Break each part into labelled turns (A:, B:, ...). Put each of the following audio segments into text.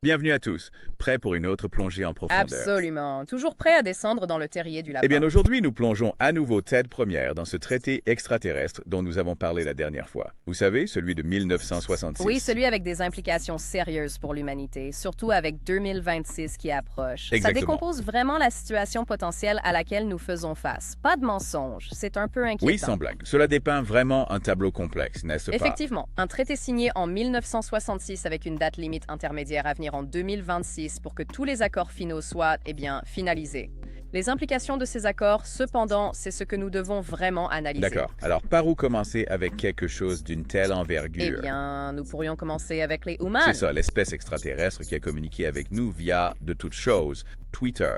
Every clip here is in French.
A: Bienvenue à tous, prêts pour une autre plongée en profondeur.
B: Absolument. Toujours prêt à descendre dans le terrier du
A: Eh bien,
B: lapin.
A: aujourd'hui, nous plongeons à nouveau tête première dans ce traité extraterrestre dont nous avons parlé la dernière fois. Vous savez, celui de
B: Oui,
A: 1966.
B: celui avec des implications sérieuses pour l'humanité, surtout avec 2026 qui approche. Ça
A: Exactement.
B: décompose vraiment la situation potentielle à laquelle nous faisons face. Pas de mensonge, c'est un peu inquiétant.
A: Oui, sans blague. Cela dépeint vraiment un tableau complexe, n'est-ce pas?
B: Effectivement, un traité signé en 1966 avec une date limite intermédiaire à venir en 2026 pour que tous les accords finaux soient, finalisés. Les implications de ces accords, cependant, c'est ce que nous devons vraiment analyser.
A: D'accord. Alors, par où commencer avec quelque chose d'une telle
B: Eh
A: envergure?
B: bien, nous pourrions commencer avec les humains.
A: C'est ça, l'espèce extraterrestre qui a communiqué avec nous via, de toutes choses, Twitter.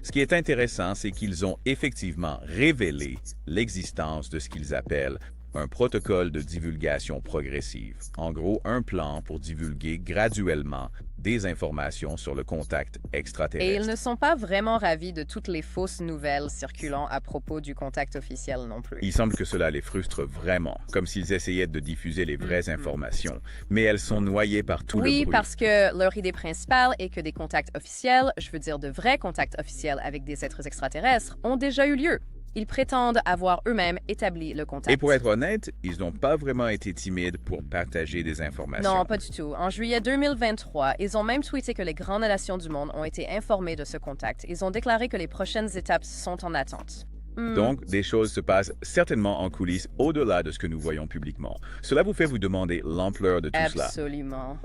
A: Ce qui est intéressant, c'est qu'ils ont effectivement révélé l'existence de ce qu'ils appellent un protocole de divulgation progressive. En gros, un plan pour divulguer graduellement des informations sur le contact
B: Et
A: extraterrestre.
B: ils ne sont pas vraiment ravis de toutes les fausses nouvelles circulant à propos du contact officiel non plus.
A: Il semble que cela les frustre vraiment, comme s'ils essayaient de diffuser les vraies informations, mais elles sont noyées par tout le
B: Oui,
A: bruit.
B: parce que leur idée principale est que des contacts officiels, je veux dire de vrais contacts officiels avec des êtres extraterrestres, ont déjà eu lieu. Ils prétendent avoir eux-mêmes établi le contact.
A: Et pour être honnête, ils n'ont pas vraiment été timides pour partager des informations.
B: Non, pas du tout. En juillet 2023, ils ont même tweeté que les grandes nations du monde ont été informées de ce contact. Ils ont déclaré que les prochaines étapes sont en attente.
A: Donc, des choses se passent certainement en coulisses au-delà de ce que nous voyons publiquement. Cela vous fait vous demander l'ampleur de tout cela.
B: Absolument.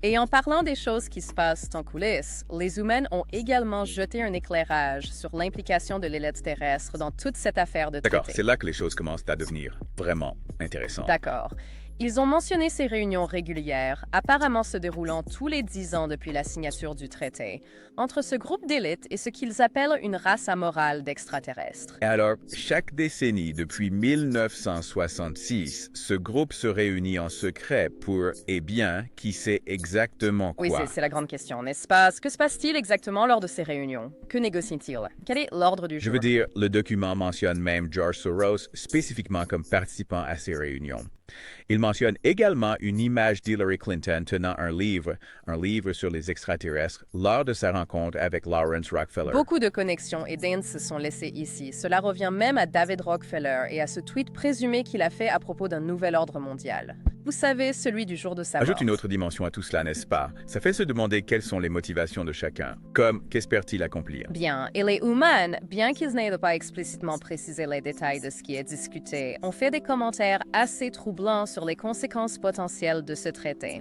B: Et en parlant des choses qui se passent en coulisses, les humains ont également jeté un éclairage sur l'implication de l'élite terrestre dans toute cette affaire de
A: D'accord,
B: traité.
A: c'est là que les choses commencent à devenir vraiment intéressantes.
B: D'accord. Ils ont mentionné ces réunions régulières, apparemment se déroulant tous les 10 ans depuis la signature du traité, entre ce groupe d'élite et ce qu'ils appellent une race amorale d'extraterrestres.
A: Et alors, chaque décennie depuis 1966, ce groupe se réunit en secret pour, eh bien, qui sait exactement
B: Oui,
A: quoi.
B: c'est la grande question, n'est-ce pas? Que se passe-t-il exactement lors de ces réunions? Que négocient-ils? Quel est l'ordre du
A: Je
B: jour?
A: veux dire, le document mentionne même George Soros spécifiquement comme participant à ces réunions. Il mentionne également une image d'Hillary Clinton tenant un livre sur les extraterrestres, lors de sa rencontre avec Lawrence Rockefeller.
B: Beaucoup de connexions et d'indes se sont laissées ici. Cela revient même à David Rockefeller et à ce tweet présumé qu'il a fait à propos d'un nouvel ordre mondial. Vous savez, celui du jour de sa mort.
A: Ajoute une autre dimension à tout cela, n'est-ce pas? Ça fait se demander quelles sont les motivations de chacun, comme qu'espère-t-il accomplir?
B: Bien, et les humains, bien qu'ils n'aient pas explicitement précisé les détails de ce qui est discuté, ont fait des commentaires assez troublants sur les conséquences potentielles de ce traité.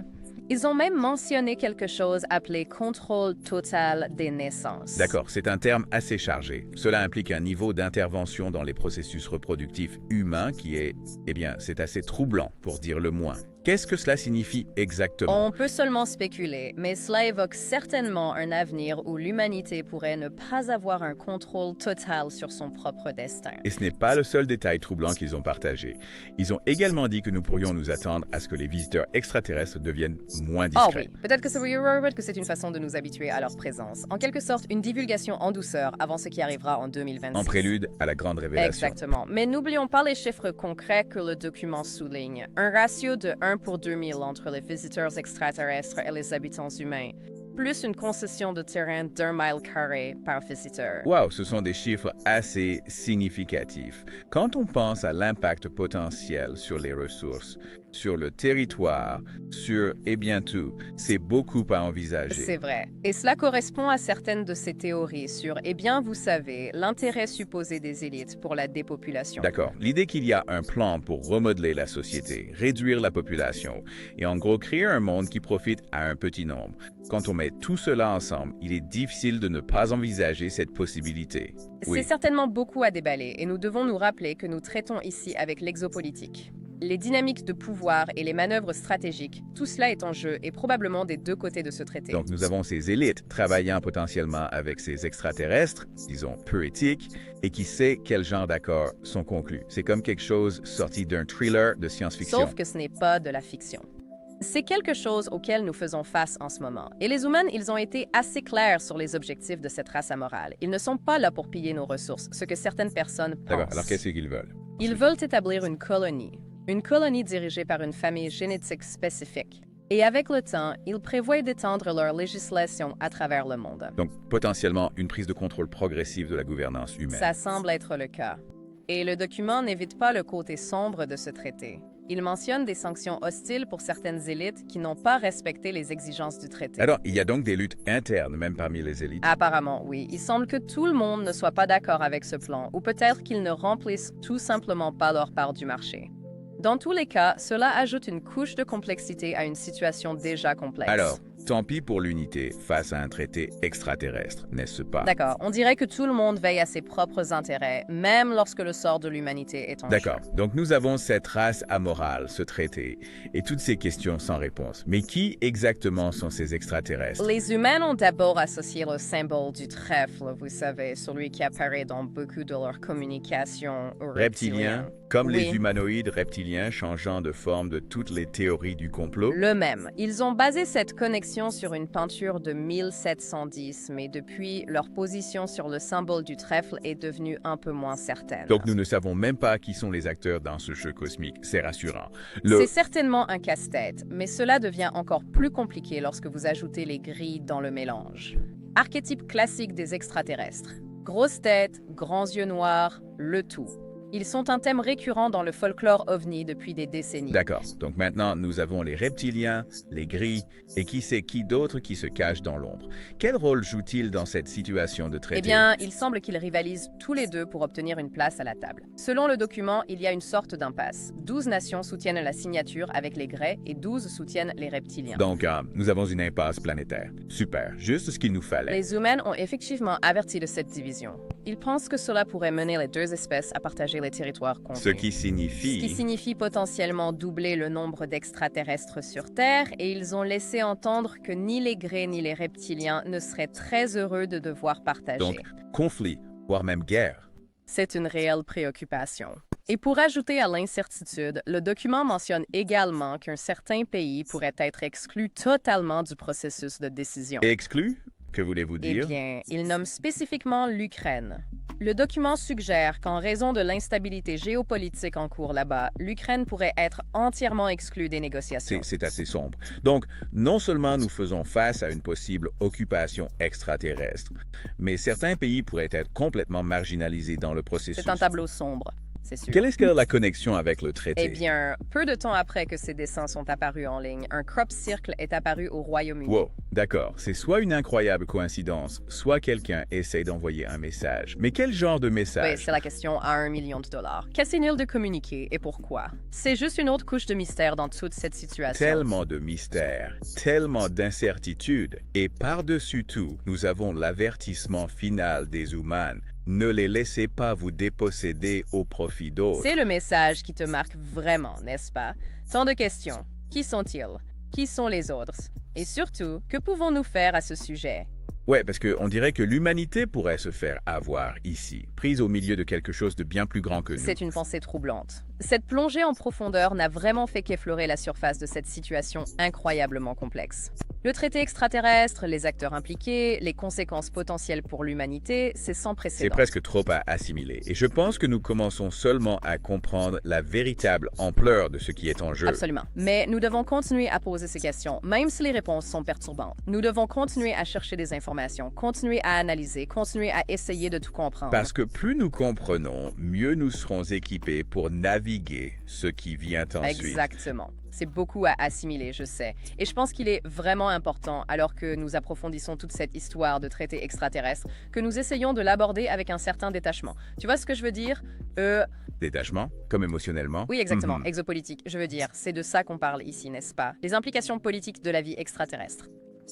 B: Ils ont même mentionné quelque chose appelé contrôle total des naissances.
A: D'accord, c'est un terme assez chargé. Cela implique un niveau d'intervention dans les processus reproductifs humains qui est, eh bien, c'est assez troublant, pour dire le moins. Qu'est-ce que cela signifie exactement?
B: On peut seulement spéculer, mais cela évoque certainement un avenir où l'humanité pourrait ne pas avoir un contrôle total sur son propre destin.
A: Et ce n'est pas le seul détail troublant qu'ils ont partagé. Ils ont également dit que nous pourrions nous attendre à ce que les visiteurs extraterrestres deviennent moins
B: Oh
A: discrets.
B: oui, peut-être que c'est une façon de nous habituer à leur présence. En quelque sorte, une divulgation en douceur avant ce qui arrivera en 2026.
A: En prélude à la grande révélation.
B: Exactement. Mais n'oublions pas les chiffres concrets que le document souligne. Un ratio de 1 pour 2000 entre les visiteurs extraterrestres et les habitants humains, plus une concession de terrain d'1 mile carré par visiteur.
A: Wow, ce sont des chiffres assez significatifs. Quand on pense à l'impact potentiel sur les ressources, sur le territoire, sur, eh bien tout, c'est beaucoup à envisager.
B: C'est vrai. Et cela correspond à certaines de ces théories sur, vous savez, l'intérêt supposé des élites pour la dépopulation.
A: D'accord. L'idée qu'il y a un plan pour remodeler la société, réduire la population et en gros créer un monde qui profite à un petit nombre. Quand on met tout cela ensemble, il est difficile de ne pas envisager cette possibilité.
B: C'est certainement beaucoup à déballer et nous devons nous rappeler que nous traitons ici avec l'exopolitique. Les dynamiques de pouvoir et les manœuvres stratégiques, tout cela est en jeu et probablement des deux côtés de ce traité.
A: Donc nous avons ces élites travaillant potentiellement avec ces extraterrestres, disons peu éthiques, et qui sait quel genre d'accords sont conclus. C'est comme quelque chose sorti d'un thriller de science-fiction.
B: Sauf que ce n'est pas de la fiction. C'est quelque chose auquel nous faisons face en ce moment. Et les humains, ils ont été assez clairs sur les objectifs de cette race amorale. Ils ne sont pas là pour piller nos ressources, ce que certaines personnes pensent.
A: D'accord, alors qu'est-ce qu'ils veulent?
B: Ils veulent établir une colonie dirigée par une famille génétique spécifique. Et avec le temps, ils prévoient d'étendre leur législation à travers le monde.
A: Donc, potentiellement, une prise de contrôle progressive de la gouvernance humaine.
B: Ça semble être le cas. Et le document n'évite pas le côté sombre de ce traité. Il mentionne des sanctions hostiles pour certaines élites qui n'ont pas respecté les exigences du traité.
A: Alors, il y a donc des luttes internes, même parmi les élites.
B: Apparemment, oui. Il semble que tout le monde ne soit pas d'accord avec ce plan, ou peut-être qu'ils ne remplissent tout simplement pas leur part du marché. Dans tous les cas, cela ajoute une couche de complexité à une situation déjà complexe.
A: Alors, tant pis pour l'unité face à un traité extraterrestre, n'est-ce pas?
B: D'accord, on dirait que tout le monde veille à ses propres intérêts, même lorsque le sort de l'humanité est en jeu.
A: D'accord. Donc nous avons cette race amorale, ce traité, et toutes ces questions sans réponse. Mais qui exactement sont ces extraterrestres?
B: Les humains ont d'abord associé le symbole du trèfle, vous savez, celui qui apparaît dans beaucoup de leur communication aux
A: Reptiliens, comme
B: Oui.
A: les humanoïdes reptiliens changeant de forme de toutes les théories du complot?
B: Le même. Ils ont basé cette connexion sur une peinture de 1710, mais depuis, leur position sur le symbole du trèfle est devenue un peu moins certaine.
A: Donc nous ne savons même pas qui sont les acteurs dans ce jeu cosmique, c'est rassurant.
B: C'est certainement un casse-tête, mais cela devient encore plus compliqué lorsque vous ajoutez les grilles dans le mélange. Archétype classique des extraterrestres. Grosse tête, grands yeux noirs, le tout. Ils sont un thème récurrent dans le folklore ovni depuis des décennies.
A: D'accord. Donc maintenant, nous avons les reptiliens, les gris, et qui sait qui d'autre qui se cache dans l'ombre. Quel rôle jouent-ils dans cette situation de traité?
B: Eh bien, il semble qu'ils rivalisent tous les deux pour obtenir une place à la table. Selon le document, il y a une sorte d'impasse. 12 nations soutiennent la signature avec les Greys et 12 soutiennent les reptiliens.
A: Donc, nous avons une impasse planétaire. Super, juste ce qu'il nous fallait.
B: Les humains ont effectivement averti de cette division. Ils pensent que cela pourrait mener les deux espèces à partager les territoires contenus.
A: Ce qui signifie
B: Potentiellement doubler le nombre d'extraterrestres sur Terre, et ils ont laissé entendre que ni les Greys ni les reptiliens ne seraient très heureux de devoir partager.
A: donc conflit, voire même guerre.
B: C'est une réelle préoccupation. Et pour ajouter à l'incertitude, le document mentionne également qu'un certain pays pourrait être exclu totalement du processus de décision.
A: Exclu? Que voulez-vous
B: Eh
A: dire?
B: bien, il nomme spécifiquement l'Ukraine. Le document suggère qu'en raison de l'instabilité géopolitique en cours là-bas, l'Ukraine pourrait être entièrement exclue des négociations.
A: C'est assez sombre. Donc, non seulement nous faisons face à une possible occupation extraterrestre, mais certains pays pourraient être complètement marginalisés dans le processus.
B: C'est un tableau sombre, c'est sûr.
A: Quelle est la connexion avec le traité?
B: Eh bien, peu de temps après que ces dessins sont apparus en ligne, un crop circle est apparu au Royaume-Uni.
A: Wow, d'accord. C'est soit une incroyable coïncidence, soit quelqu'un essaie d'envoyer un message. Mais quel genre de
B: Oui,
A: message?
B: c'est la question à $1 million. Qu'est-ce nul de communiquer et pourquoi? C'est juste une autre couche de mystère dans toute cette situation.
A: Tellement de mystères, tellement d'incertitudes. Et par-dessus tout, nous avons l'avertissement final des humains. Ne les laissez pas vous déposséder au profit d'autres.
B: C'est le message qui te marque vraiment, n'est-ce pas? Tant de questions. Qui sont-ils? Qui sont les autres? Et surtout, que pouvons-nous faire à ce sujet?
A: Ouais, parce qu'on dirait que l'humanité pourrait se faire avoir ici, prise au milieu de quelque chose de bien plus grand que nous.
B: C'est une pensée troublante. Cette plongée en profondeur n'a vraiment fait qu'effleurer la surface de cette situation incroyablement complexe. Le traité extraterrestre, les acteurs impliqués, les conséquences potentielles pour l'humanité, c'est sans
A: C'est
B: précédent.
A: presque trop à assimiler. Et je pense que nous commençons seulement à comprendre la véritable ampleur de ce qui est en jeu.
B: Absolument. Mais nous devons continuer à poser ces questions, même si les réponses sont perturbantes. Nous devons continuer à chercher des informations, continuer à analyser, continuer à essayer de tout comprendre.
A: Parce que plus nous comprenons, mieux nous serons équipés pour naviguer ce qui vient ensuite.
B: Exactement. C'est beaucoup à assimiler, je sais. Et je pense qu'il est vraiment important, alors que nous approfondissons toute cette histoire de traité extraterrestre, que nous essayons de l'aborder avec un certain détachement. Tu vois ce que je veux dire?
A: Détachement, comme émotionnellement.
B: Oui, exactement.
A: Mhm.
B: Exopolitique, je veux dire. C'est de ça qu'on parle ici, n'est-ce pas? Les implications politiques de la vie extraterrestre.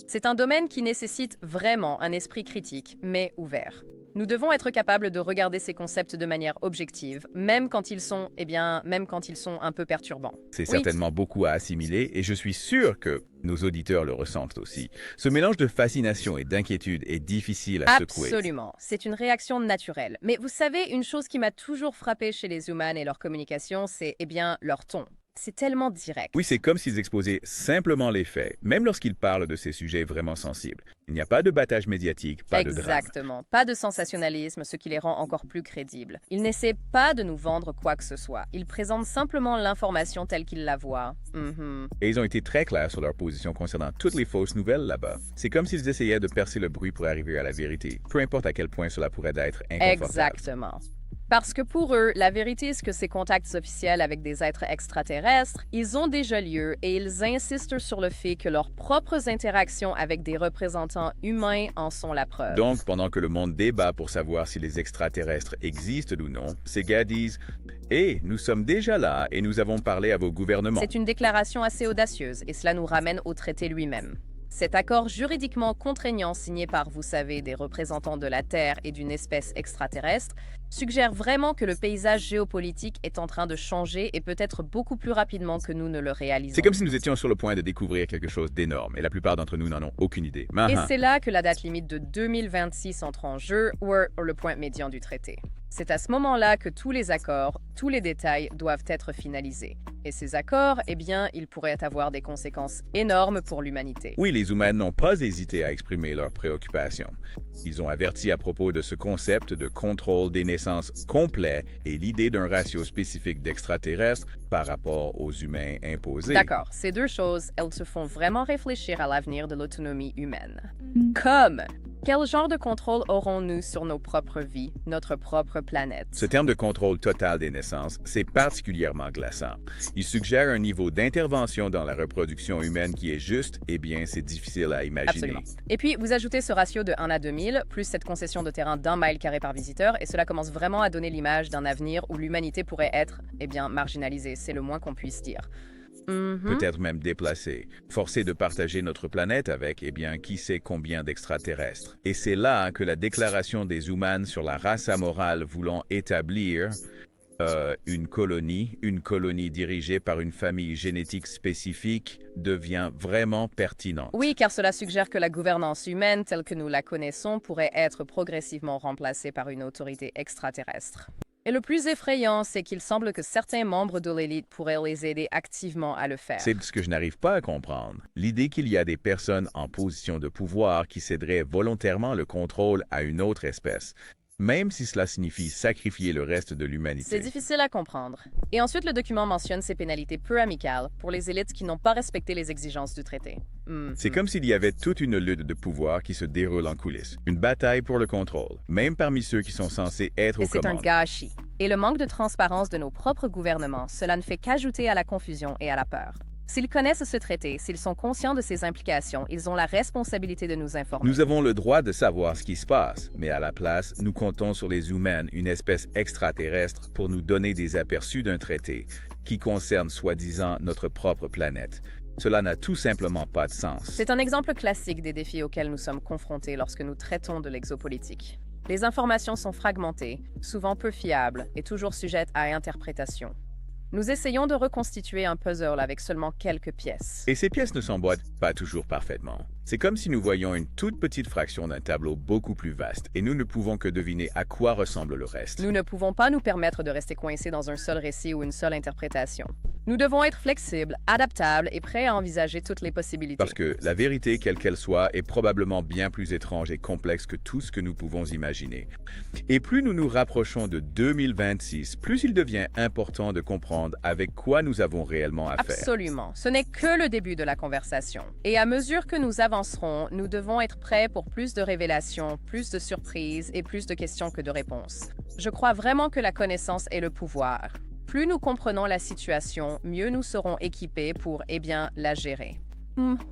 B: C'est un domaine qui nécessite vraiment un esprit critique, mais ouvert. Nous devons être capables de regarder ces concepts de manière objective, même quand ils sont, même quand ils sont un peu perturbants.
A: C'est
B: Oui.
A: certainement beaucoup à assimiler et je suis sûr que nos auditeurs le ressentent aussi. Ce mélange de fascination et d'inquiétude est difficile à secouer.
B: Absolument. C'est une réaction naturelle. Mais vous savez, une chose qui m'a toujours frappée chez les humains et leur communication, c'est, leur ton. C'est tellement direct.
A: Oui, c'est comme s'ils exposaient simplement les faits, même lorsqu'ils parlent de ces sujets vraiment sensibles. Il n'y a pas de battage médiatique, pas de drame.
B: Exactement. Pas de sensationnalisme, ce qui les rend encore plus crédibles. Ils n'essaient pas de nous vendre quoi que ce soit. Ils présentent simplement l'information telle qu'ils la voient. Mhm.
A: Et ils ont été très clairs sur leur position concernant toutes les fausses nouvelles là-bas. C'est comme s'ils essayaient de percer le bruit pour arriver à la vérité, peu importe à quel point cela pourrait être inconfortable.
B: Exactement. Parce que pour eux, la vérité est que ces contacts officiels avec des êtres extraterrestres, ils ont déjà lieu et ils insistent sur le fait que leurs propres interactions avec des représentants humains en sont la preuve.
A: Donc, pendant que le monde débat pour savoir si les extraterrestres existent ou non, ces gars disent « Hé, nous sommes déjà là et nous avons parlé à vos gouvernements. »
B: C'est une déclaration assez audacieuse et cela nous ramène au traité lui-même. Cet accord juridiquement contraignant signé par, vous savez, des représentants de la Terre et d'une espèce extraterrestre suggère vraiment que le paysage géopolitique est en train de changer et peut-être beaucoup plus rapidement que nous ne le réalisons.
A: C'est comme si nous étions sur le point de découvrir quelque chose d'énorme et la plupart d'entre nous n'en ont aucune idée.
B: Et c'est là que la date limite de 2026 entre en jeu, ou le point médian du traité. C'est à ce moment-là que tous les accords, tous les détails doivent être finalisés. Et ces accords, eh bien, ils pourraient avoir des conséquences énormes pour l'humanité.
A: Oui, les humains n'ont pas hésité à exprimer leurs préoccupations. Ils ont averti à propos de ce concept de contrôle des naissances complet et l'idée d'un ratio spécifique d'extraterrestres par rapport aux humains imposés.
B: D'accord, ces deux choses, elles se font vraiment réfléchir à l'avenir de l'autonomie humaine. Comme quel genre de contrôle aurons-nous sur nos propres vies, notre propre planète?
A: Ce terme de contrôle total des naissances, c'est particulièrement glaçant. Il suggère un niveau d'intervention dans la reproduction humaine qui est juste, eh bien, c'est difficile à imaginer.
B: Absolument. Et puis, vous ajoutez ce ratio de 1 à 2000, plus cette concession de terrain d'1 mile carré par visiteur, et cela commence vraiment à donner l'image d'un avenir où l'humanité pourrait être, eh bien, marginalisée, c'est le moins qu'on puisse dire.
A: Peut-être même déplacés, forcés de partager notre planète avec, eh bien, qui sait combien d'extraterrestres. Et c'est là que la déclaration des humains sur la race amorale voulant établir une colonie dirigée par une famille génétique spécifique devient vraiment pertinente.
B: Oui, car cela suggère que la gouvernance humaine telle que nous la connaissons pourrait être progressivement remplacée par une autorité extraterrestre. Et le plus effrayant, c'est qu'il semble que certains membres de l'élite pourraient les aider activement à le faire.
A: C'est ce que je n'arrive pas à comprendre. L'idée qu'il y a des personnes en position de pouvoir qui céderaient volontairement le contrôle à une autre espèce, même si cela signifie sacrifier le reste de l'humanité.
B: C'est difficile à comprendre. Et ensuite, le document mentionne ces pénalités peu amicales pour les élites qui n'ont pas respecté les exigences du traité.
A: C'est comme s'il y avait toute une lutte de pouvoir qui se déroule en coulisses. Une bataille pour le contrôle, même parmi ceux qui sont censés être aux
B: Et c'est un
A: commandes.
B: gâchis. Et le manque de transparence de nos propres gouvernements, cela ne fait qu'ajouter à la confusion et à la peur. S'ils connaissent ce traité, s'ils sont conscients de ses implications, ils ont la responsabilité de nous informer.
A: Nous avons le droit de savoir ce qui se passe, mais à la place, nous comptons sur les humains, une espèce extraterrestre, pour nous donner des aperçus d'un traité qui concerne soi-disant notre propre planète. Cela n'a tout simplement pas de sens.
B: C'est un exemple classique des défis auxquels nous sommes confrontés lorsque nous traitons de l'exopolitique. Les informations sont fragmentées, souvent peu fiables et toujours sujettes à interprétation. Nous essayons de reconstituer un puzzle avec seulement quelques pièces.
A: Et ces pièces ne s'emboîtent pas toujours parfaitement. C'est comme si nous voyions une toute petite fraction d'un tableau beaucoup plus vaste et nous ne pouvons que deviner à quoi ressemble le reste.
B: Nous ne pouvons pas nous permettre de rester coincés dans un seul récit ou une seule interprétation. Nous devons être flexibles, adaptables et prêts à envisager toutes les possibilités.
A: Parce que la vérité, quelle qu'elle soit, est probablement bien plus étrange et complexe que tout ce que nous pouvons imaginer. Et plus nous nous rapprochons de 2026, plus il devient important de comprendre avec quoi nous avons réellement affaire.
B: Absolument. Ce n'est que le début de la conversation. Et à mesure que nous avancerons, nous devons être prêts pour plus de révélations, plus de surprises et plus de questions que de réponses. Je crois vraiment que la connaissance est le pouvoir. Plus nous comprenons la situation, mieux nous serons équipés pour, eh bien, la gérer.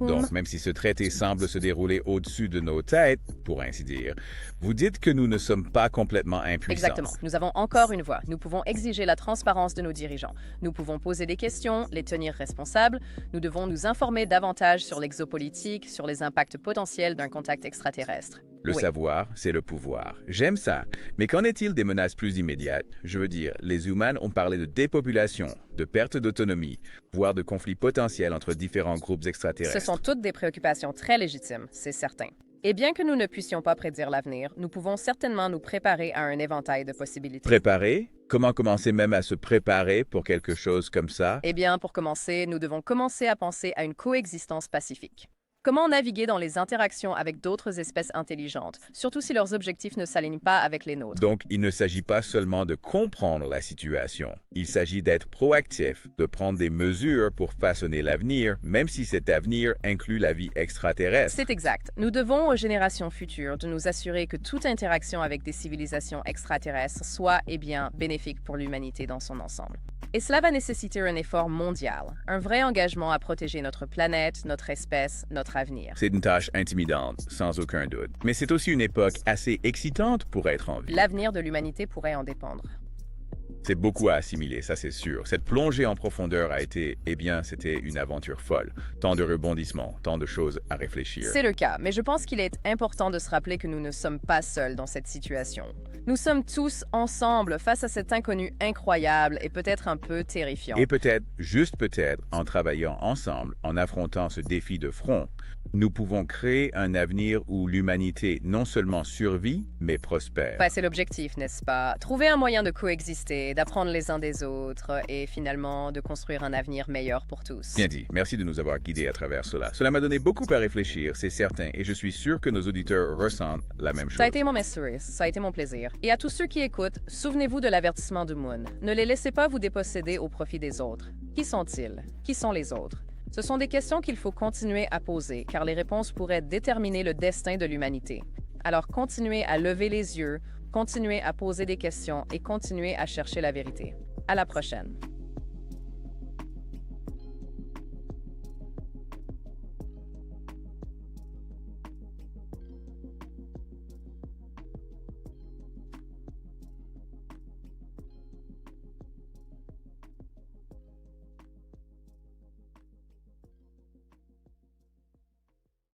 A: Donc, même si ce traité semble se dérouler au-dessus de nos têtes, pour ainsi dire, vous dites que nous ne sommes pas complètement impuissants.
B: Exactement. Nous avons encore une voix. Nous pouvons exiger la transparence de nos dirigeants. Nous pouvons poser des questions, les tenir responsables. Nous devons nous informer davantage sur l'exopolitique, sur les impacts potentiels d'un contact extraterrestre.
A: Le savoir, c'est le pouvoir. J'aime ça. Mais qu'en est-il des menaces plus immédiates? Je veux dire, les humains ont parlé de dépopulation, de perte d'autonomie, voire de conflits potentiels entre différents groupes extraterrestres.
B: Ce sont toutes des préoccupations très légitimes, c'est certain. Et bien que nous ne puissions pas prédire l'avenir, nous pouvons certainement nous préparer à un éventail de possibilités.
A: Préparer? Comment commencer même à se préparer pour quelque chose comme ça?
B: Eh bien, pour commencer, nous devons commencer à penser à une coexistence pacifique. Comment naviguer dans les interactions avec d'autres espèces intelligentes, surtout si leurs objectifs ne s'alignent pas avec les nôtres?
A: Donc, il ne s'agit pas seulement de comprendre la situation. Il s'agit d'être proactif, de prendre des mesures pour façonner l'avenir, même si cet avenir inclut la vie extraterrestre.
B: C'est exact. Nous devons aux générations futures de nous assurer que toute interaction avec des civilisations extraterrestres soit, bénéfique pour l'humanité dans son ensemble. Et cela va nécessiter un effort mondial, un vrai engagement à protéger notre planète, notre espèce, notre avenir.
A: C'est une tâche intimidante, sans aucun doute. Mais c'est aussi une époque assez excitante pour être en vie.
B: L'avenir de l'humanité pourrait en dépendre.
A: C'est beaucoup à assimiler, ça c'est sûr. Cette plongée en profondeur a été, c'était une aventure folle. Tant de rebondissements, tant de choses à réfléchir.
B: C'est le cas, mais je pense qu'il est important de se rappeler que nous ne sommes pas seuls dans cette situation. Nous sommes tous ensemble face à cet inconnu incroyable et peut-être un peu terrifiant.
A: Et peut-être, juste peut-être, en travaillant ensemble, en affrontant ce défi de front, nous pouvons créer un avenir où l'humanité non seulement survit, mais prospère.
B: C'est l'objectif, n'est-ce pas? Trouver un moyen de coexister, d'apprendre les uns des autres et finalement de construire un avenir meilleur pour tous.
A: Bien dit. Merci de nous avoir guidés à travers cela. Cela m'a donné beaucoup à réfléchir, c'est certain, et je suis sûr que nos auditeurs ressentent la même chose.
B: Ça a été mon message, ça a été mon plaisir. Et à tous ceux qui écoutent, souvenez-vous de l'avertissement de Moon. Ne les laissez pas vous déposséder au profit des autres. Qui sont-ils? Qui sont les autres? Ce sont des questions qu'il faut continuer à poser, car les réponses pourraient déterminer le destin de l'humanité. Alors continuez à lever les yeux, continuez à poser des questions et continuez à chercher la vérité. À la prochaine.